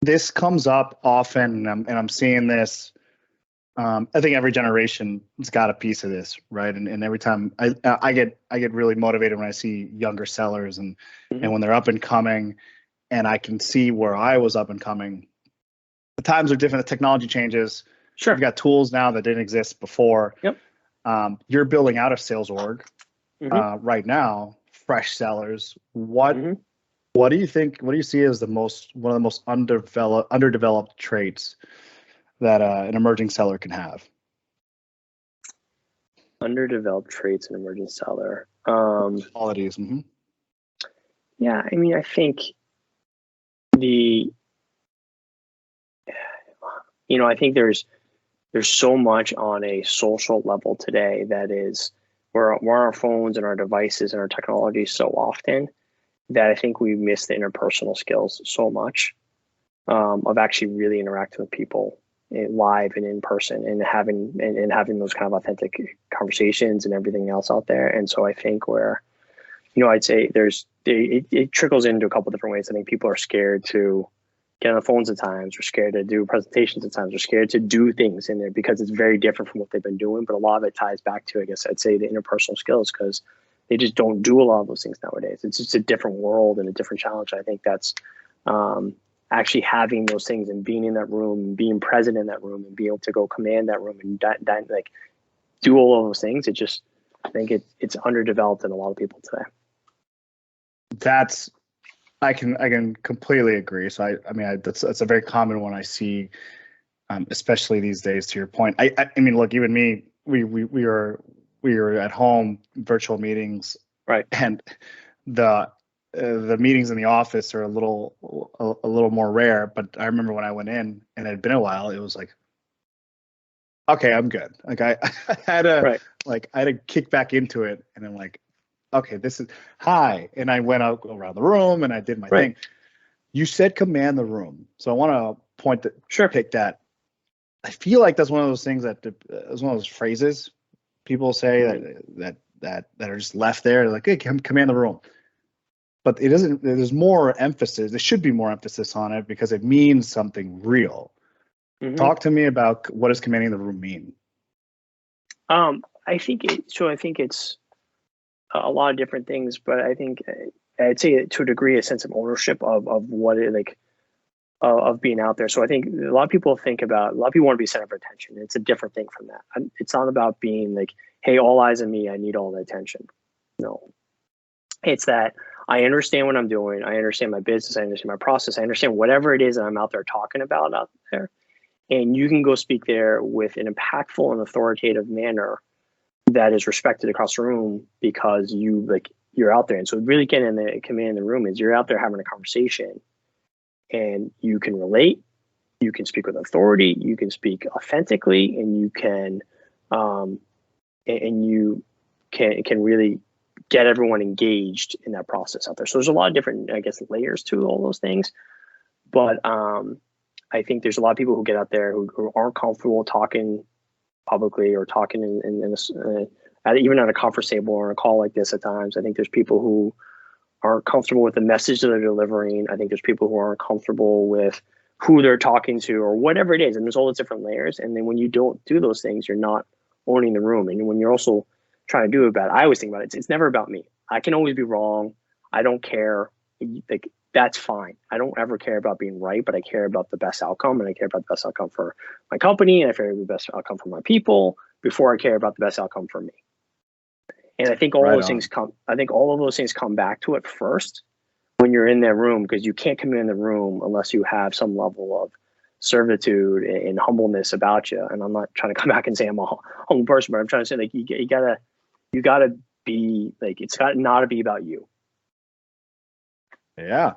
this comes up often, and I'm seeing this. I think every generation has got a piece of this, right? And every time I get really motivated when I see younger sellers and when they're up and coming, and I can see where I was up and coming. The times are different. The technology changes. Sure. You've got tools now that didn't exist before. Yep. You're building out a sales org right now. Fresh sellers. What do you think? What do you see as one of the most underdeveloped traits that an emerging seller can have? Underdeveloped traits in emerging seller. Qualities. Yeah, I mean, I think I think there's so much on a social level today that is we're on our phones and our devices and our technology so often that I think we miss the interpersonal skills so much of actually really interacting with people live and in person and having those kind of authentic conversations and everything else out there. And so I think I'd say it trickles into a couple different ways. I think people are scared to get on the phones at times, or scared to do presentations at times, or scared to do things in there because it's very different from what they've been doing. But a lot of it ties back to, I guess I'd say, the interpersonal skills, because they just don't do a lot of those things nowadays. It's just a different world and a different challenge. I think that's actually having those things and being in that room, and being present in that room, and being able to go command that room and like do all of those things. I think it's underdeveloped in a lot of people today. I can completely agree. So I mean that's a very common one I see, especially these days. To your point, I mean, look, you and me, we were at home, virtual meetings, right? And the meetings in the office are a little more rare. But I remember when I went in and it had been a while, it was like, okay, I'm good. Like I had to kick back into it, and I'm like, okay, this is hi. And I went out around the room and I did my thing. You said command the room. So I want to pick that. I feel like that's one of those things that is one of those phrases people say that are just left there. Like, hey, command the room. But it doesn't, there's more emphasis. There should be more emphasis on it because it means something real. Talk to me about what does commanding the room mean? I think it's a lot of different things, but I think I'd say to a degree a sense of ownership of what it of being out there. So I think a lot of people want to be center of attention. It's a different thing from that. It's not about being like, hey, all eyes on me, I need all the attention. No, it's that I understand what I'm doing. I understand my business. I understand my process. I understand whatever it is that I'm out there talking about out there. And you can go speak there with an impactful and authoritative manner that is respected across the room because you're out there. And so really getting in the command in the room is you're out there having a conversation and you can relate, you can speak with authority, you can speak authentically, and you can really get everyone engaged in that process out there. So there's a lot of different, I guess, layers to all those things. But I think there's a lot of people who get out there who aren't comfortable talking publicly or talking even at a conference table or a call like this at times. I think there's people who aren't comfortable with the message that they're delivering. I think there's people who aren't comfortable with who they're talking to or whatever it is. And there's all those different layers. And then when you don't do those things, you're not owning the room. And when you're also trying to do it I always think about it. It's never about me. I can always be wrong. I don't care. Like, that's fine. I don't ever care about being right, but I care about the best outcome, and I care about the best outcome for my company, and I care about the best outcome for my people before I care about the best outcome for me. And I think all of those things come back to it first when you're in that room, because you can't come in the room unless you have some level of servitude and humbleness about you. And I'm not trying to come back and say I'm a humble person, but I'm trying to say like you gotta be like, it's got not to be about you. Yeah,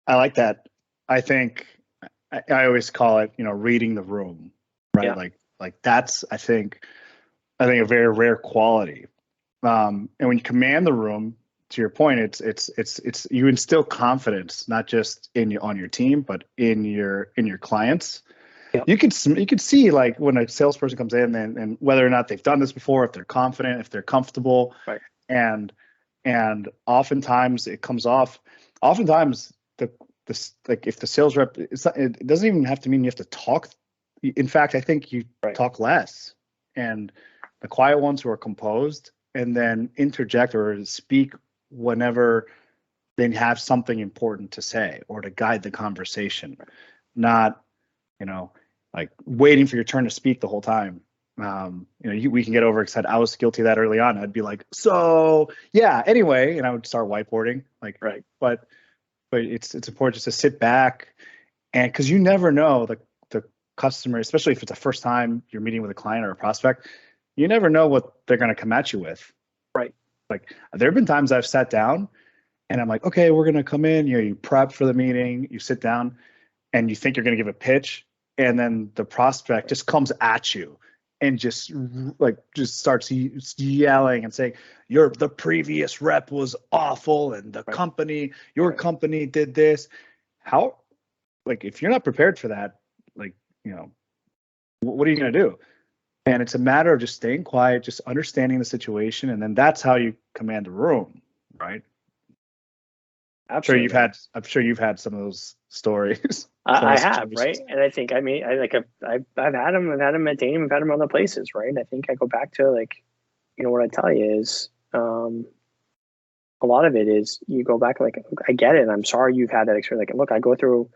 I like that. I think I always call it, reading the room, right? Yeah. Like that's I think a very rare quality. And when you command the room, to your point, it's you instill confidence not just on your team, but in your clients. Yeah. You can see like when a salesperson comes in and whether or not they've done this before, if they're confident, if they're comfortable, right. And oftentimes it comes off. Oftentimes this, like if the sales rep, it doesn't even have to mean you have to talk. In fact, I think you talk less, and the quiet ones who are composed, and then interject or speak whenever they have something important to say or to guide the conversation, not, like waiting for your turn to speak the whole time. We can get overexcited. I was guilty of that early on. I'd be like, so yeah, anyway, and I would start whiteboarding, like, but it's important just to sit back, and because you never know the customer, especially if it's the first time you're meeting with a client or a prospect, you never know what they're going to come at you with. Right. Like there have been times I've sat down and I'm like, okay, we're going to come in, you prep for the meeting, you sit down and you think you're going to give a pitch, and then the prospect just comes at you and just starts yelling and saying, the previous rep was awful, and the company, your company did this. How, like, if you're not prepared for that, like, what are you going to do? And it's a matter of just staying quiet, just understanding the situation, and then that's how you command a room, right? Absolutely. I'm sure you've had some of those stories. I have, right? And I think, I've had them. I've had them at Degnan. I've had them other places, right? I think I go back to, like, what I tell you is, a lot of it is you go back, like, I get it. I'm sorry you've had that experience. Like, look, I go through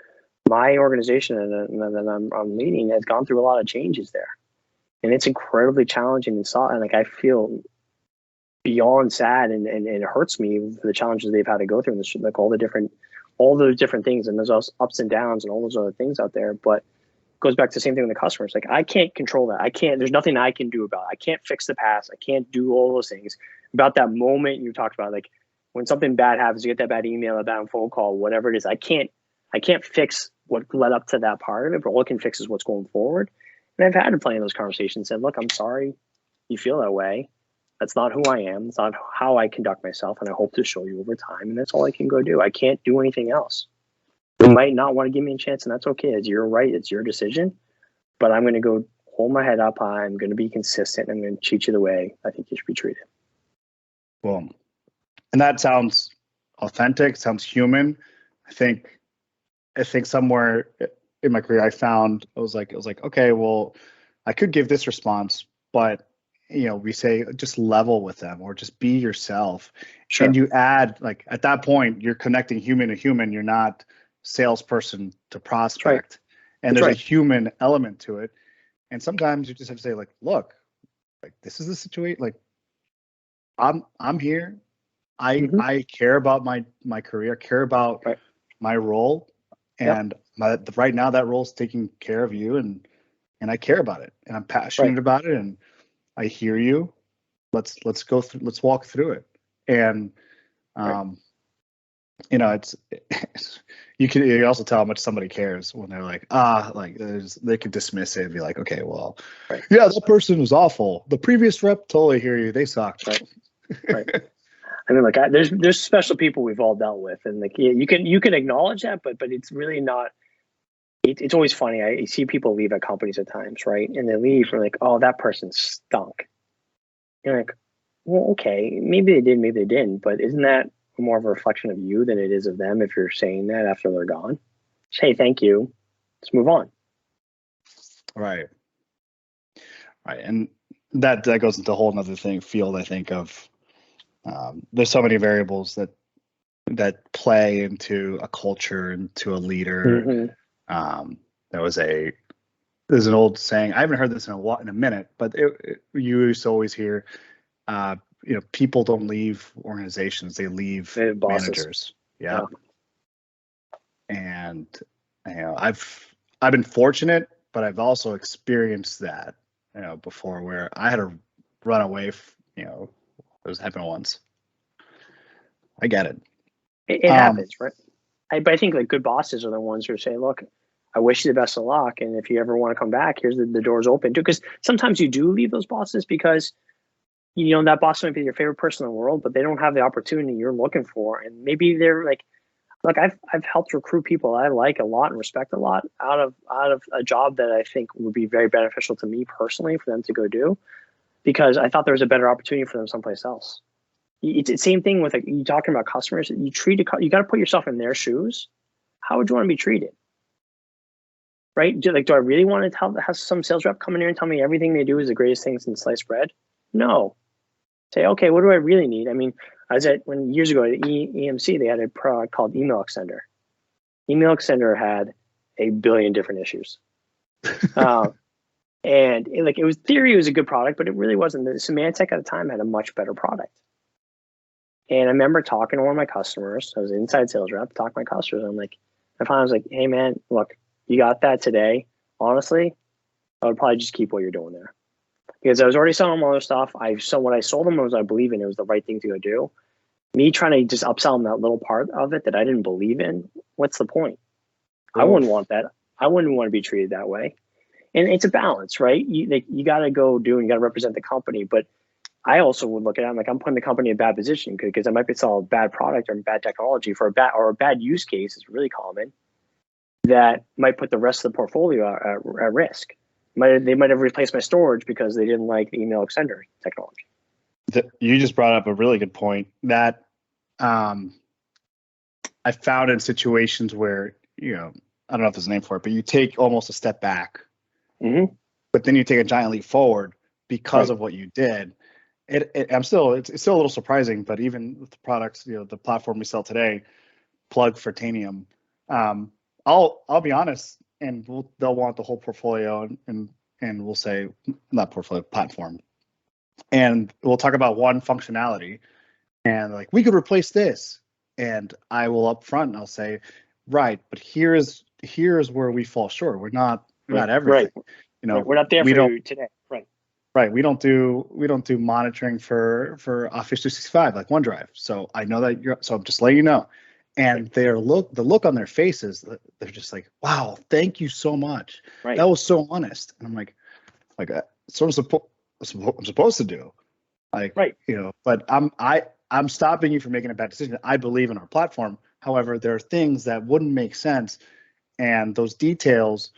my organization and I'm leading has gone through a lot of changes there, and it's incredibly challenging and like I feel beyond sad, and it hurts me for the challenges they've had to go through, and like all those different things, and there's also ups and downs and all those other things out there. But it goes back to the same thing with the customers. Like, I can't control that. There's nothing I can do about it. I can't fix the past. I can't do all those things. About that moment you talked about, like when something bad happens, you get that bad email, a bad phone call, whatever it is. I can't fix what led up to that part of it, but all I can fix is what's going forward. And I've had plenty of those conversations and said, look, I'm sorry you feel that way. That's not who I am. It's not how I conduct myself. And I hope to show you over time. And that's all I can go do. I can't do anything else. You might not want to give me a chance, and that's okay. It's your right. It's your decision. But I'm going to go hold my head up. I'm going to be consistent. I'm going to treat you the way I think you should be treated. Well, and that sounds authentic, sounds human. I think somewhere in my career, it was like, okay, well, I could give this response, but we say just level with them or just be yourself. Sure. And you add, like, at that point, you're connecting human to human. You're not salesperson to prospect. Right. And there's a human element to it. And sometimes you just have to say, like, look, like, this is the situation. Like, I'm here. I care about my career, care about my role. And right now that role's taking care of you, and I care about it, and I'm passionate about it, and I hear you. Let's walk through it. And it's you can also tell how much somebody cares when they're like, they could dismiss it and be like, okay, well, yeah, that person was awful. The previous rep, totally hear you. They sucked. Right. I mean, like, there's special people we've all dealt with, and like, you can acknowledge that, but it's really not. It's always funny. I see people leave at companies at times, right? And they leave and like, oh, that person stunk. You're like, well, okay, maybe they did, maybe they didn't, but isn't that more of a reflection of you than it is of them if you're saying that after they're gone? Just, hey, thank you. Let's move on. Right. And that goes into a whole nother field, I think, of there's so many variables that play into a culture, into a leader. There's an old saying, I haven't heard this in a minute, but you used to always hear, people don't leave organizations, they leave managers. Yeah. And I've been fortunate, but I've also experienced that before, where I had to run away. It was happened once. I get it. It happens, right? But I think like good bosses are the ones who say, look, I wish you the best of luck. And if you ever want to come back, here's the door's open too. Because sometimes you do leave those bosses because, that boss might be your favorite person in the world, but they don't have the opportunity you're looking for. And maybe they're like, look, I've helped recruit people I like a lot and respect a lot out of a job that I think would be very beneficial to me personally for them to go do, because I thought there was a better opportunity for them someplace else. It's the same thing with, like, you talking about customers. You got to put yourself in their shoes how would you want to be treated? Right? Do I really want to have some sales rep come in here and tell me everything they do is the greatest thing since sliced bread? No. Say, okay, what do I really need? I mean, I was years ago at EMC, they had a product called Email Extender. Email Extender had a billion different issues. And it was theory, it was a good product, but it really wasn't. The Symantec at the time had a much better product. And I remember talking to one of my customers. I was an inside sales rep, talking to my customers. I was like, hey man, look, you got that today. Honestly, I would probably just keep what you're doing there. Because I was already selling them all this stuff. What I sold them was I believe in. It was the right thing to go do. Me trying to just upsell them that little part of it that I didn't believe in, what's the point? I wouldn't want that. I wouldn't want to be treated that way. And it's a balance, right? You got to go do and you got to represent the company. But I also would look at it, I'm putting the company in a bad position because I might be selling a bad product or bad technology for a bad use case is really common that might put the rest of the portfolio at risk. They might have replaced my storage because they didn't like the email extender technology. You just brought up a really good point that I found in situations where, I don't know if there's a name for it, but you take almost a step back, but then you take a giant leap forward because of what you did. It's still a little surprising, but even with the products, the platform we sell today, Plug for Tanium, I'll be honest, and they'll want the whole portfolio, and we'll say not portfolio, platform, and we'll talk about one functionality, and we could replace this, and I will up front and I'll say, right, but here's where we fall short. We're not everything. Right. We're not there for you today. Right. We don't do monitoring for Office 365 like OneDrive. So I know that so I'm just letting you know. And the look on their faces, they're just like, wow, thank you so much. Right. That was so honest. And I'm like so I'm supposed to do. But I'm stopping you from making a bad decision. I believe in our platform. However, there are things that wouldn't make sense. And those details,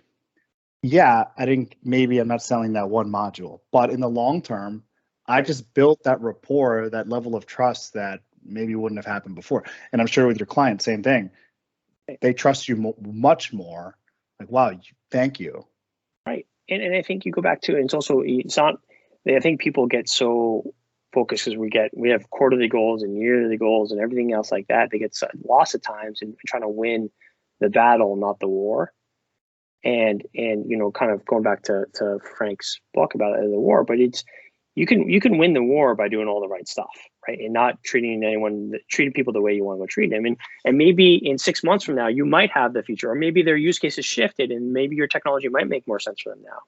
maybe I'm not selling that one module, but in the long term, I just built that rapport, that level of trust that maybe wouldn't have happened before. And I'm sure with your client, same thing. They trust you much more. Wow, thank you. Right. And I think you go back to, I think people get so focused because we have quarterly goals and yearly goals and everything else like that. They get lost at times in trying to win the battle, not the war. And kind of going back to Frank's book about the war, but you can win the war by doing all the right stuff, right? And not treating people the way you want to treat them. And maybe in 6 months from now, you might have the feature, or maybe their use case has shifted and maybe your technology might make more sense for them now.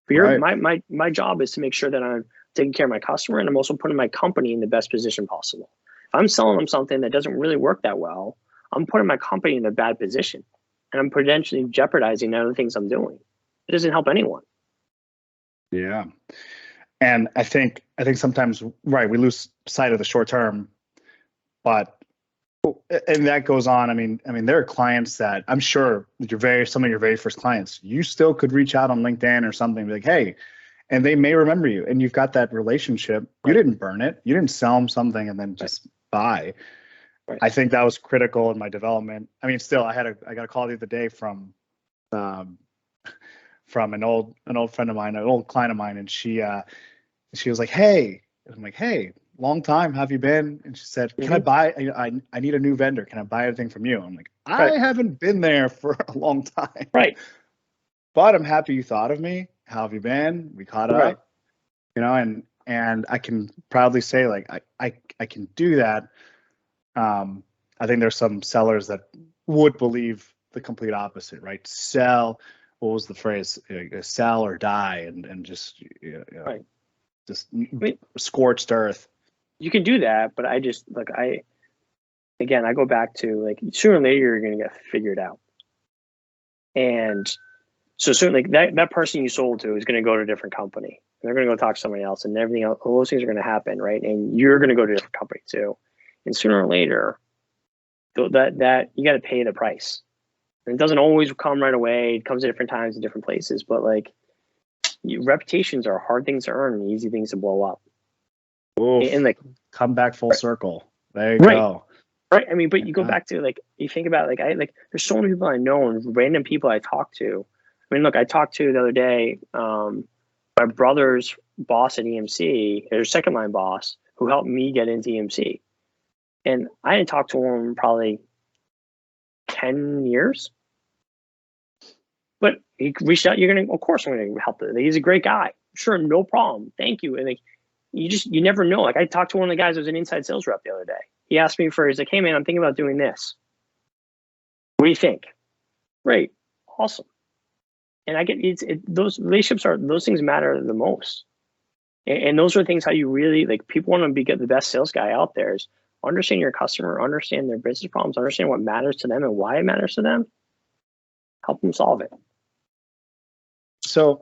But my job is to make sure that I'm taking care of my customer and I'm also putting my company in the best position possible. If I'm selling them something that doesn't really work that well, I'm putting my company in a bad position. And I'm potentially jeopardizing other things I'm doing. It doesn't help anyone. Yeah. And I think sometimes, right, we lose sight of the short term, and that goes on. I mean, there are clients that I'm sure some of your very first clients, you still could reach out on LinkedIn or something, be like, hey, and they may remember you and you've got that relationship. Right. You didn't burn it. You didn't sell them something and then just buy. Right. I think that was critical in my development. I mean, still, I got a call the other day from an old friend of mine, an old client of mine, and she was like, "Hey," and I'm like, "Hey, long time. How have you been?" And she said, "Can I buy? I need a new vendor. Can I buy everything from you?" I'm like, "I haven't been there for a long time, right? But I'm happy you thought of me. How have you been? We caught up, and I can proudly say, I can do that." I think there's some sellers that would believe the complete opposite, right? Sell, what was the phrase? Sell or die, and just just scorched earth. You can do that, but I go back to sooner or later you're going to get figured out, and so certainly that person you sold to is going to go to a different company. They're going to go talk to somebody else, and everything else, all those things are going to happen, right? And you're going to go to a different company too. And sooner or later, that you got to pay the price. And it doesn't always come right away. It comes at different times in different places. But reputations are hard things to earn and easy things to blow up. Oof, and come back full circle. There you go. Right. I mean, but you go back to like, you think about like, there's so many people I know and random people I talk to. I mean, look, I talked to the other day, my brother's boss at EMC, their second line boss, who helped me get into EMC. And I didn't talk to him probably 10 years. But he reached out, of course I'm going to help him. He's a great guy. Sure, no problem. Thank you. And like, you never know. Like I talked to one of the guys who was an inside sales rep the other day. He asked me he's like, hey man, I'm thinking about doing this. What do you think? Great. Awesome. And I get those relationships those things matter the most. And those are things how you really like people want to get the best sales guy out there is understand your customer, understand their business problems, understand what matters to them and why it matters to them. Help them solve it. So